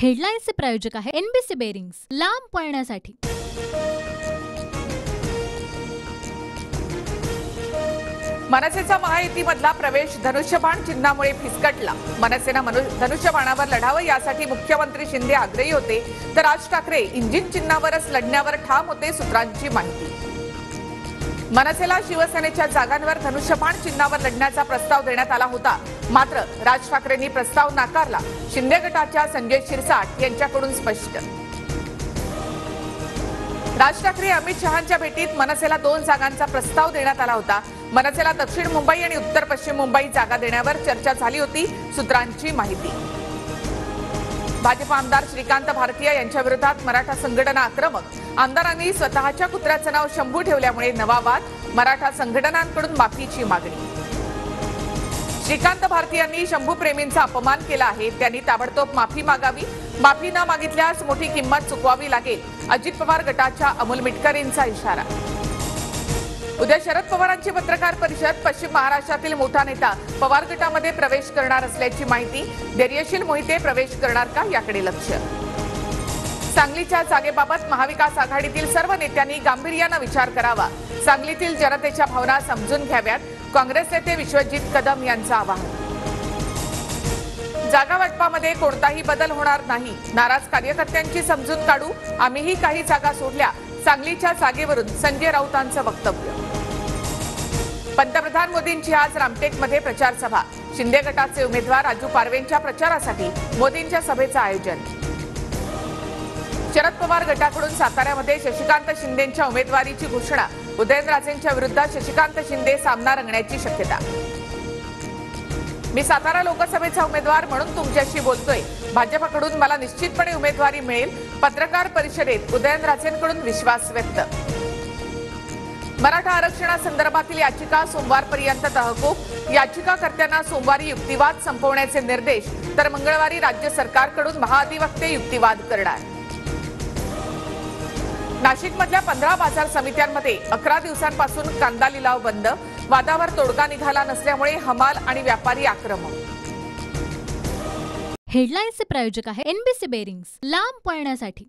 हेडलाईन्सचे प्रायोजक आहे NBC bearings, लांब पळण्यासाठी। मनसेचा महायुतीमधला प्रवेश धनुष्यबाण चिन्हामुळे फिसकटला। मनसेनं धनुष्यबाणावर लढावं यासाठी मुख्यमंत्री शिंदे आग्रही होते, तर राज ठाकरे इंजिन चिन्हावरच लढण्यावर ठाम होते, सूत्रांची माहिती। मनसेला शिवसेनेच्या जागांवर धनुष्यबाण चिन्हावर लढण्याचा प्रस्ताव देण्यात आला होता, मात्र राज ठाकरेंनी प्रस्ताव नाकारला। शिंदे गटाच्या संजय शिरसाट यांच्याकडून स्पष्ट। राज ठाकरे अमित शहांच्या भेटीत मनसेला 2 जागांचा प्रस्ताव देण्यात आला होता। मनसेला दक्षिण मुंबई आणि उत्तर पश्चिम मुंबई जागा देण्यावर चर्चा झाली होती, सूत्रांची माहिती। भाजप आमदार श्रीकांत भारतीय यांच्या विरोधात मराठा संघटना आक्रमक। आमदारांनी स्वतःच्या कुत्र्याचं नाव शंभू ठेवल्यामुळे नवा वाद। मराठा संघटनांकडून माफीची मागणी। श्रीकांत भारतीयांनी शंभू प्रेमींचा अपमान केला आहे, त्यांनी ताबडतोब माफी मागावी। माफी न मागितल्यास मोठी किंमत चुकवावी लागेल, अजित पवार गटाच्या अमोल मिटकरींचा इशारा। उद्या शरद पवारांची पत्रकार परिषद। पश्चिम महाराष्ट्रातील मोठा नेता पवार गटामध्ये प्रवेश करणार असल्याची माहिती। धैर्यशील मोहिते प्रवेश करणार का, याकडे लक्ष। सांगलीच्या जागेबाबत महाविकास आघाडीतील सर्व नेत्यांनी गांभीर्याने विचार करावा। सांगलीतील जनतेच्या भावना समजून घ्याव्यात, काँग्रेस नेते विश्वजित कदम यांचं आवाहन। जागा वाटपामध्ये कोणताही बदल होणार नाही, नाराज कार्यकर्त्यांची समजून काढू, आम्हीही काही जागा सोडल्या। सांगलीच्या जागेवरून संजय राऊतांचं वक्तव्य। पंतप्रधान मोदींची आज रामटेकमध्ये प्रचार सभा। शिंदे गटाचे उमेदवार राजू पारवेंच्या प्रचारासाठी मोदींच्या सभेचं आयोजन। शरद पवार गटाकडून साताऱ्यामध्ये शशिकांत शिंदेंच्या उमेदवारीची घोषणा। उदयनराजेंच्या विरुद्ध शशिकांत शिंदे सामना रंगण्याची शक्यता। मी सातारा लोकसभेचा उमेदवार म्हणून तुमच्याशी बोलतोय, भाजपकडून मला निश्चितपणे उमेदवारी मिळेल। पत्रकार परिषदेत उदयनराजेंकडून विश्वास व्यक्त। मराठा आरक्षणासंदर्भातील याचिका सोमवारपर्यंत तहकूब। याचिकाकर्त्यांना सोमवारी युक्तिवाद संपवण्याचे निर्देश, तर मंगळवारी राज्य सरकारकडून महाधिवक्ते युक्तिवाद करणार। नाशिकमधल्या 15 बाजार समित्यांमध्ये 11 दिवसांपासून कांदा लिलाव बंद। वादावर तोडगा निघाला नसल्यामुळे हमाल आणि व्यापारी आक्रमक। हेडलाईन्सचे प्रायोजक आहे एनबीसी बेरिंग्स, लांब पळण्यासाठी।